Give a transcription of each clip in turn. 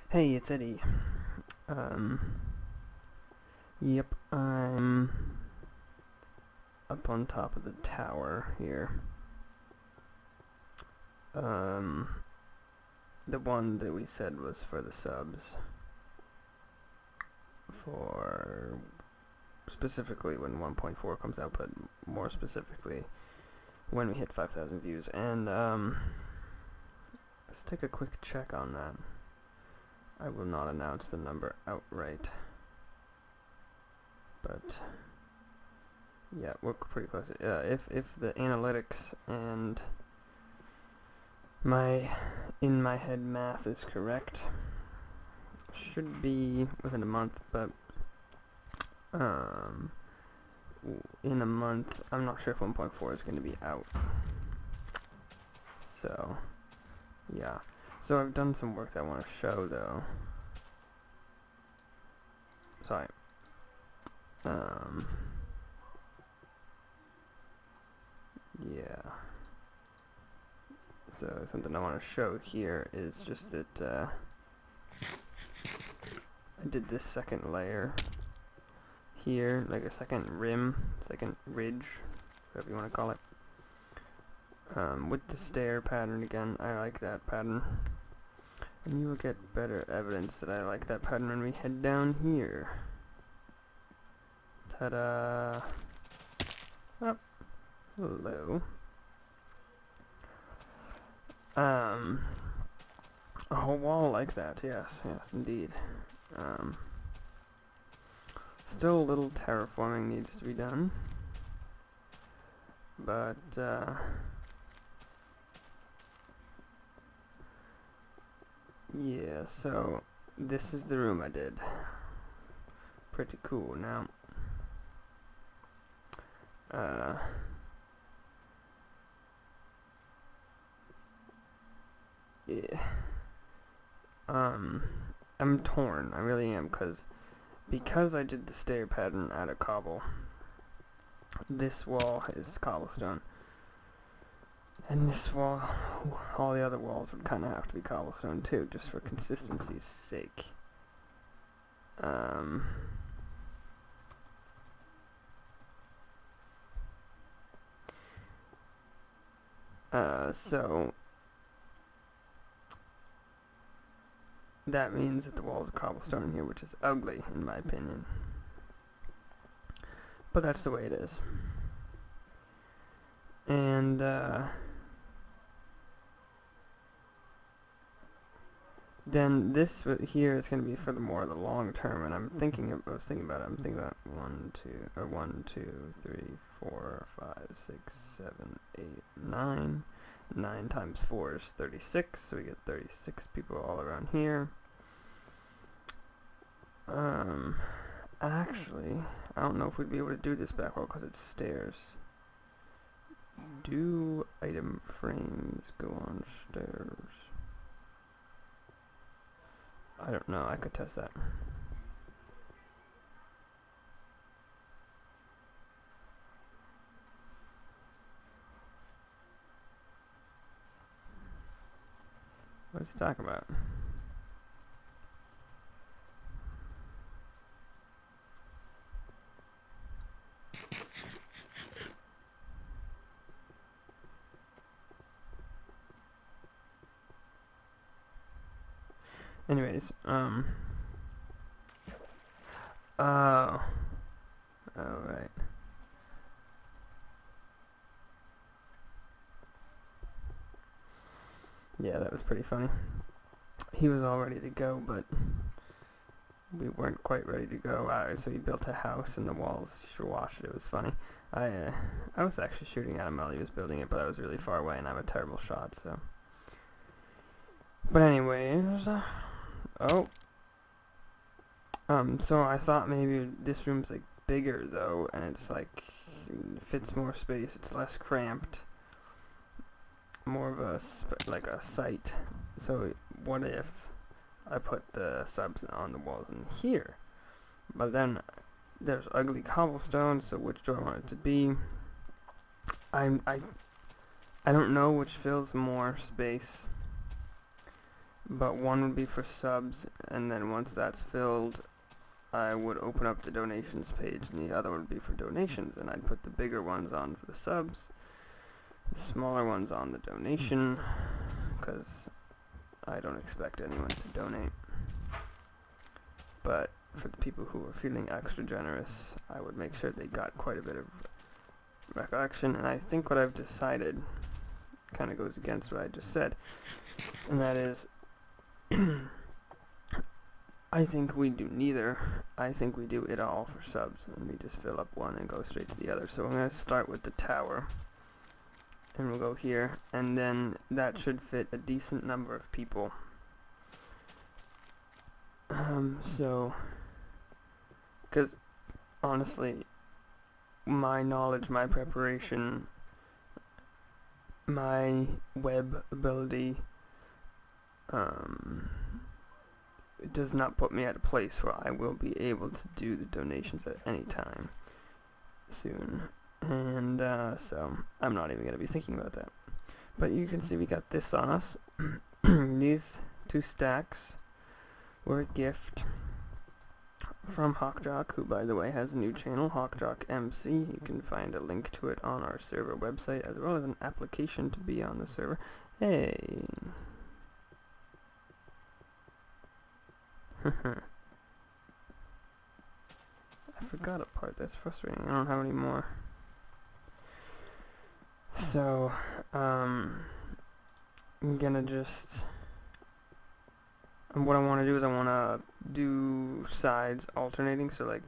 Hey, it's Eddie. Um, yep, I'm up on top of the tower here. The one that we said was for the subs. For specifically when 1.4 comes out, but more specifically when we hit 5,000 views. And, let's take a quick check on that. I will not announce the number outright. But yeah, we're pretty close. If the analytics and my in my head math is correct, should be within a month. But in a month, I'm not sure if 1.4 is going to be out. So yeah. So I've done some work that I want to show though. Sorry. Yeah. So something I want to show here is just that I did this second layer here, like a second rim, second ridge, whatever you want to call it. With the stair pattern again. I like that pattern. And you will get better evidence that I like that pattern when we head down here. Ta-da! Oh, hello. A whole wall like that, yes, indeed. Still a little terraforming needs to be done. But, yeah, so this is the room I did. Pretty cool. Now, yeah. I'm torn. I really am, because I did the stair pattern out of cobble. This wall is cobblestone. And this wall, all the other walls would kind of have to be cobblestone too, just for consistency's sake. So that means that the walls are cobblestone in here, which is ugly in my opinion. But that's the way it is. And then this here is going to be for the long term, and I was thinking about it. I'm thinking about 1, 2, 3, 4, 5, 6, 7, 8, 9. 9 times 4 is 36, so we get 36 people all around here. Actually, I don't know if we'd be able to do this back wall because it's stairs. Do item frames go on stairs? I don't know, I could test that. What's he talking about? Anyways, oh, right. Yeah, that was pretty funny. He was all ready to go, but we weren't quite ready to go. So he built a house and the walls. You should watch it. It was funny. I was actually shooting at him while he was building it, but I was really far away, and I'm a terrible shot. So, but anyways, so I thought maybe this room's like bigger though, and it's like fits more space. It's less cramped. More of a like a site. So what if I put the subs on the walls in here? But then there's ugly cobblestone, so which do I want it to be? I don't know which fills more space. but one would be for subs, and then once that's filled, I would open up the donations page, and the other would be for donations, and I'd put the bigger ones on for the subs, the smaller ones on the donation, because I don't expect anyone to donate. But for the people who are feeling extra generous, I would make sure they got quite a bit of recollection, and I think what I've decided kind of goes against what I just said, and that is I think we do neither. I think we do it all for subs, and we just fill up one and go straight to the other. So I'm going to start with the tower, and we'll go here, and then that should fit a decent number of people. So, because honestly, my knowledge, my preparation, my web ability, it does not put me at a place where I will be able to do the donations at any time soon, and so I'm not even going to be thinking about that. But you can see we got this on us. These two stacks were a gift from Hawkjock, who by the way has a new channel, Hawkjock MC. You can find a link to it on our server website, as well as an application to be on the server. Hey! I forgot a part. That's frustrating. I don't have any more. So, I'm gonna just... what I want to do is I want to do sides alternating, so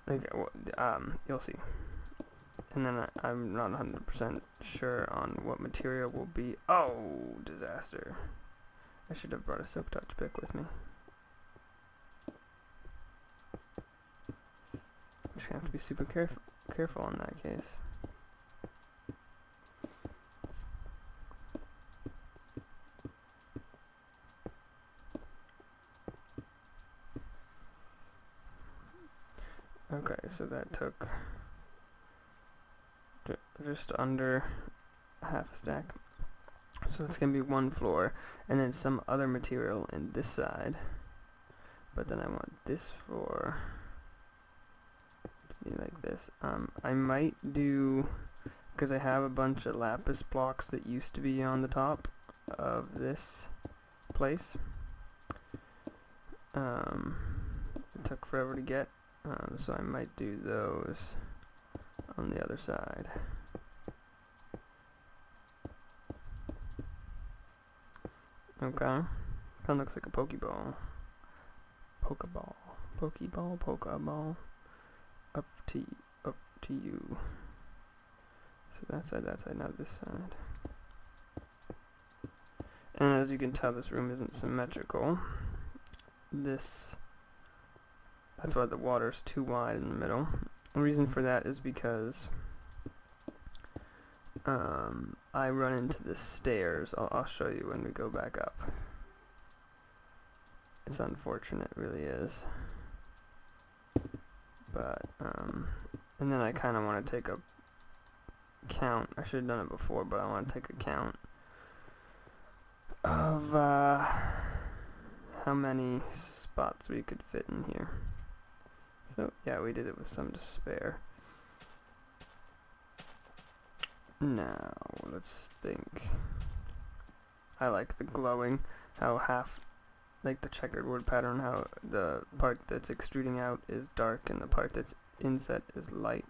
you'll see. And then I'm not 100% sure on what material will be. Oh, disaster. I should have brought a silk touch pick with me. Just have to be super careful in that case. Okay, so that took just under half a stack. So it's gonna be one floor, and then some other material in this side. But then I want this floor to be like this. I might do, because I have a bunch of lapis blocks that used to be on the top of this place. It took forever to get. So I might do those on the other side. Okay. Kind of looks like a Pokeball. Pokeball. Pokeball, Pokeball. Up to you. So that side, now this side. And as you can tell, this room isn't symmetrical. That's why the water's too wide in the middle. The reason for that is because I run into the stairs. I'll show you when we go back up. It's unfortunate, it really is. But, and then I kind of want to take a count. I should have done it before, but I want to take a count of how many spots we could fit in here. So, yeah, we did it with some despair. Now, let's think. I like the glowing, how like the checkered wood pattern, how the part that's extruding out is dark and the part that's inset is light.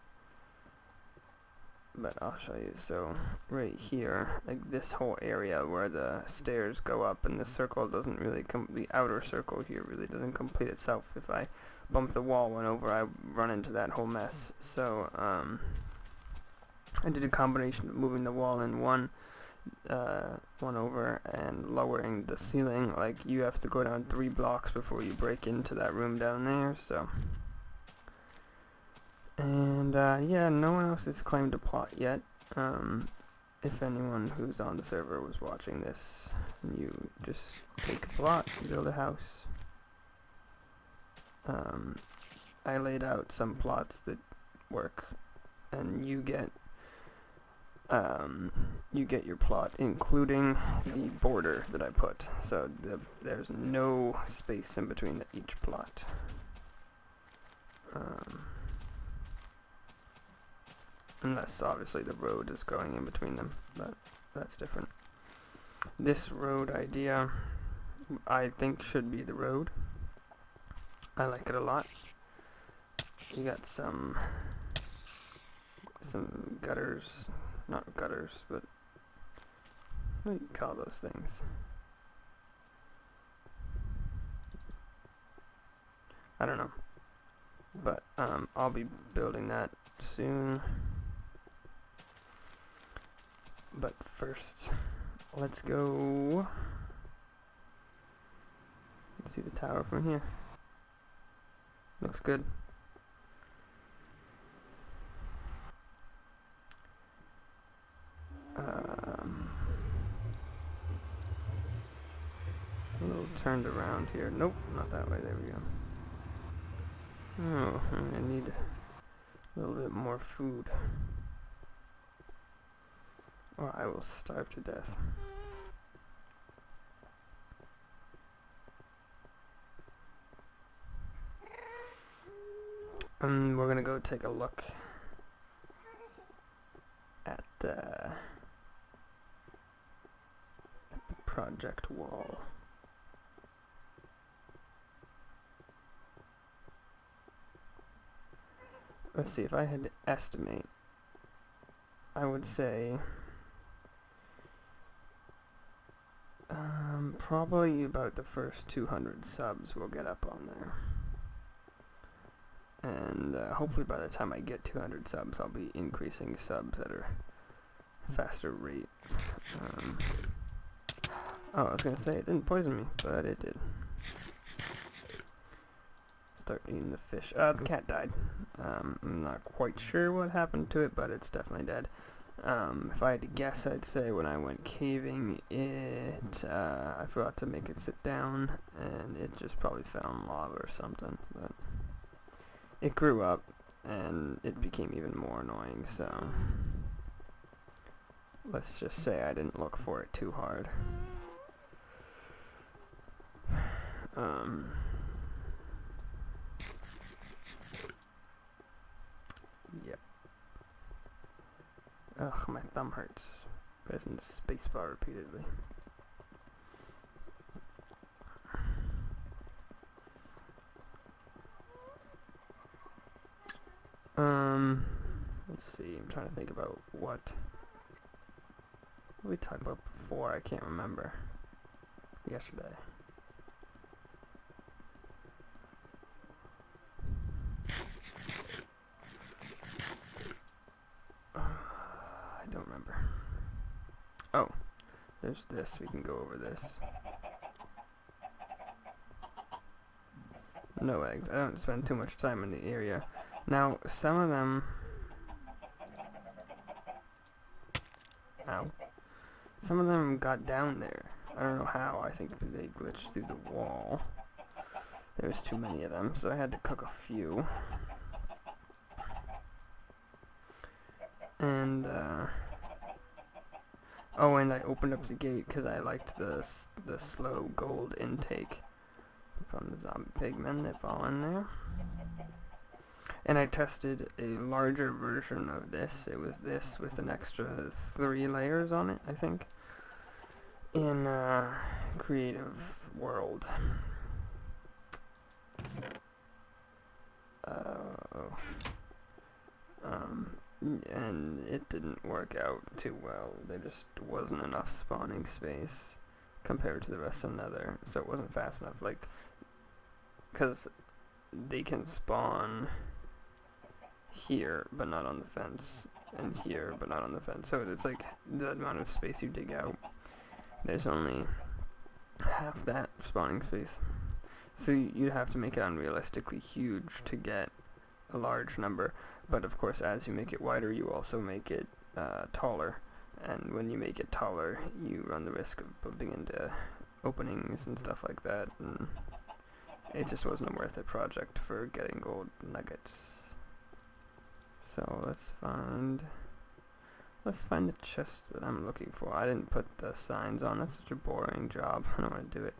But I'll show you. So, right here, like this whole area where the stairs go up and the circle doesn't really the outer circle here really doesn't complete itself. If I bump the wall one over, I run into that whole mess. So, I did a combination of moving the wall in one over and lowering the ceiling. Like, you have to go down 3 blocks before you break into that room down there, so. And, yeah, no one else has claimed a plot yet. If anyone who's on the server was watching this, and you just take a plot, build a house. I laid out some plots that work, and you get you get your plot, including the border that I put. So there's no space in between each plot. Unless obviously the road is going in between them, but that's different. This road idea, I think, should be the road. I like it a lot. You got some gutters, not gutters, but what do you call those things? I don't know, but I'll be building that soon. But first, let's go. Let's see the tower from here. Looks good. A little turned around here. Nope, not that way. There we go. Oh, I need a little bit more food, or I will starve to death. We're gonna go take a look at the project wall. Let's see, if I had to estimate, I would say probably about the first 200 subs will get up on there. And hopefully by the time I get 200 subs, I'll be increasing subs at a faster rate. Oh, I was going to say it didn't poison me, but it did. Start eating the fish. The cat died. I'm not quite sure what happened to it, but it's definitely dead. If I had to guess, I'd say when I went caving, I forgot to make it sit down, and it just probably fell in lava or something. But it grew up, and it became even more annoying, so let's just say I didn't look for it too hard. Yep. Ugh, my thumb hurts. Pressing the spacebar repeatedly. Let's see, I'm trying to think about what we talked about before, I can't remember. Yesterday. I don't remember. Oh, there's this, we can go over this. No eggs, I don't spend too much time in the area. Now, some of them... Ow. Some of them got down there. I don't know how, I think that they glitched through the wall. There was too many of them, so I had to cook a few. And, oh, and I opened up the gate because I liked the slow gold intake from the zombie pigmen that fall in there. And I tested a larger version of this. It was this with an extra 3 layers on it, I think, in Creative World. And it didn't work out too well. There just wasn't enough spawning space compared to the rest of the nether, so it wasn't fast enough. Like, because they can spawn here but not on the fence, and here but not on the fence, so it's like the amount of space you dig out, there's only half that spawning space, so you'd have to make it unrealistically huge to get a large number. But of course, as you make it wider, you also make it taller, and when you make it taller, you run the risk of bumping into openings and stuff like that, and it just wasn't a worth it project for getting gold nuggets. So let's find Let's find the chest that I'm looking for. I didn't put the signs on. That's such a boring job. I don't want to do it.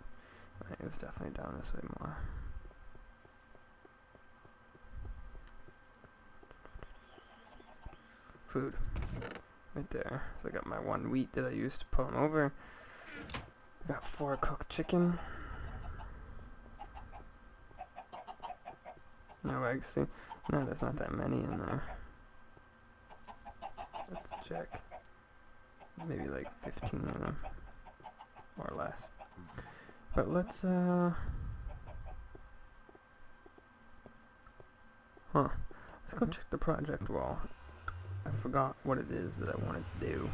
Right, it was definitely down this way more. Food. Right there. So I got my 1 wheat that I used to pull them over. Got 4 cooked chicken. No eggs. See? No, there's not that many in there. Let's check. Maybe like 15 of them. Or less. But let's, Let's go check the project wall. I forgot what it is that I wanted to do.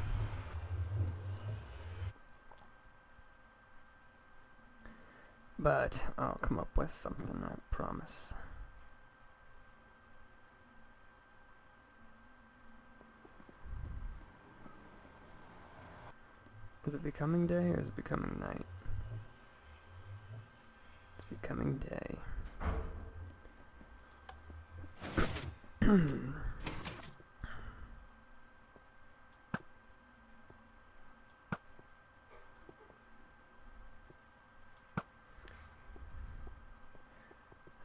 But I'll come up with something, I promise. Is it becoming day or is it becoming night? It's becoming day.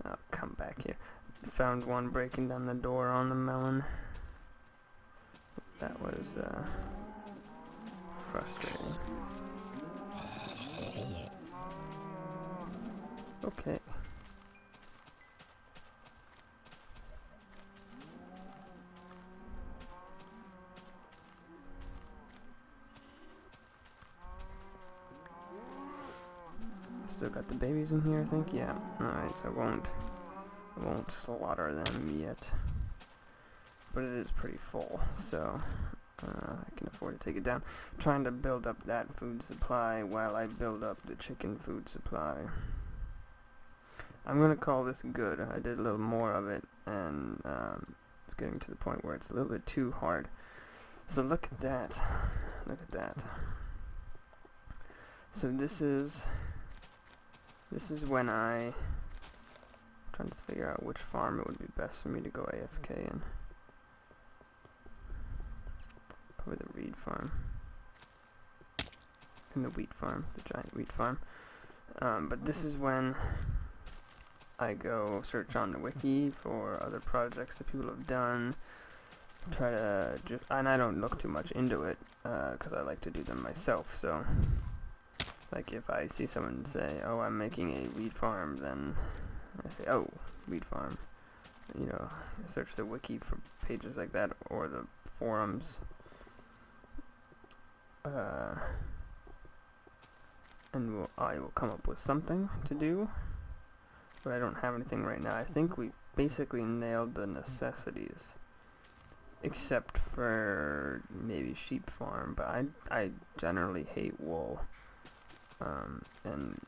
I'll come back here. Found one breaking down the door on the melon. That was frustrating. Okay. Still got the babies in here, I think. Yeah. Alright, so I won't slaughter them yet. But it is pretty full, so I can afford to take it down. I'm trying to build up that food supply while I build up the chicken food supply. I'm gonna call this good. I did a little more of it, and it's getting to the point where it's a little bit too hard. So look at that. Look at that. So this is when I'm trying to figure out which farm it would be best for me to go AFK in. Probably the reed farm. And the wheat farm, the giant wheat farm. But this is when I go search on the wiki for other projects that people have done. Try to just, and I don't look too much into it, because I like to do them myself, so like if I see someone say, oh, I'm making a wheat farm, then I say, oh, wheat farm. You know, I search the wiki for pages like that, or the forums. And I will come up with something to do, but I don't have anything right now. I think we basically nailed the necessities, except for maybe sheep farm, but I generally hate wool, and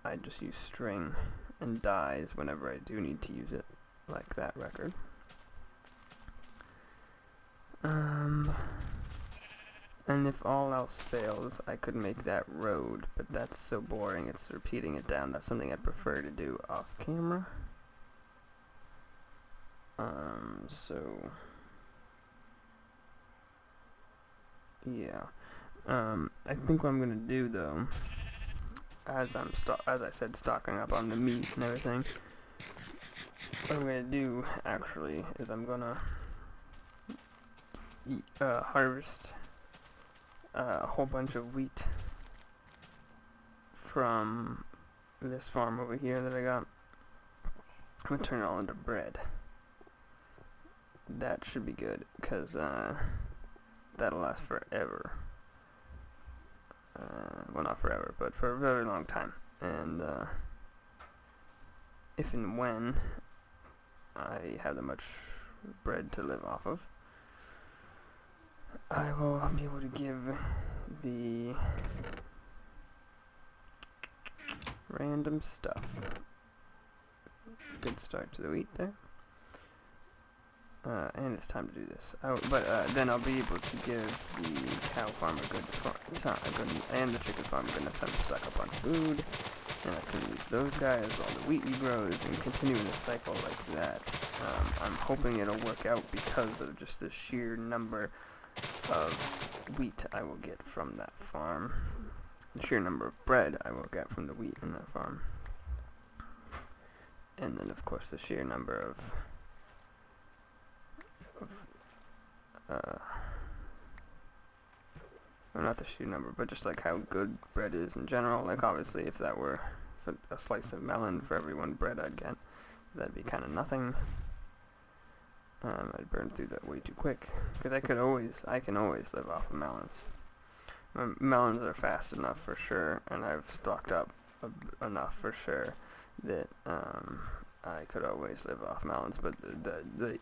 I just use string and dyes whenever I do need to use it, like that record. And if all else fails, I could make that road, but that's so boring, it's repeating it down. That's something I'd prefer to do off camera. So yeah. I think what I'm gonna do though, as I said, stocking up on the meat and everything, what I'm gonna do actually is I'm gonna harvest a whole bunch of wheat from this farm over here that I got. I'm gonna turn it all into bread. That should be good, because that'll last forever. Well, not forever, but for a very long time. And if and when I have that much bread to live off of, I will be able to give the random stuff. Good start to the wheat there. And it's time to do this. But then I'll be able to give the cow farm and the chicken farm a good enough time to stock up on food. And I can use those guys while the wheat regrows and continue in a cycle like that. I'm hoping it'll work out because of just the sheer number of wheat I will get from that farm. The sheer number of bread I will get from the wheat in that farm. And then of course the sheer number of well, not the sheer number, but just like how good bread is in general. Like obviously if that were a slice of melon for every one bread I'd get, that'd be kind of nothing. I'd burn through that way too quick, because I can always live off of melons. My melons are fast enough for sure, and I've stocked up enough for sure that I could always live off melons. But the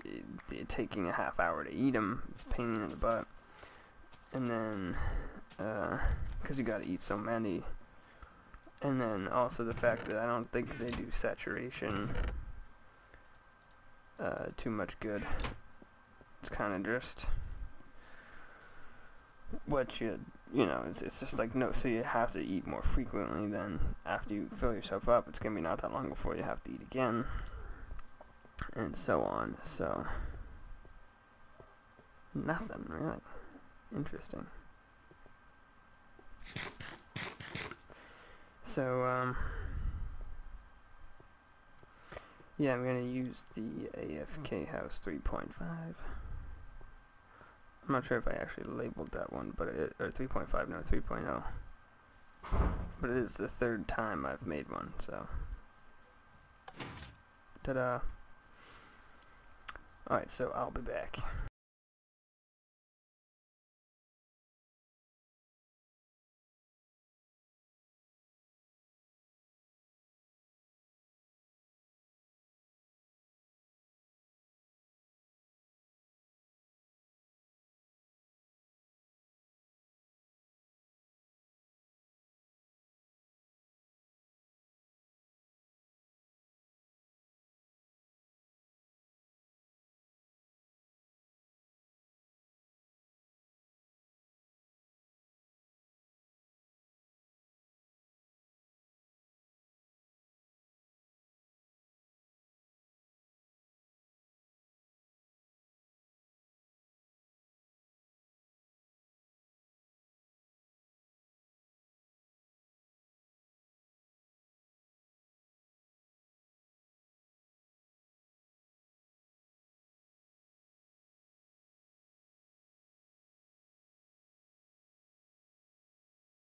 taking a half hour to eat them is a pain in the butt, and then because you got to eat so many, and then also the fact that I don't think they do saturation too much good. It's kind of just what you know, it's just like, no, so you have to eat more frequently. Then after you fill yourself up, it's gonna be not that long before you have to eat again, and so on. So nothing really interesting. So yeah, I'm gonna use the AFK House 3.5. I'm not sure if I actually labeled that one, but or 3.5, no, 3.0. But it is the third time I've made one, so. Ta-da! Alright, so I'll be back.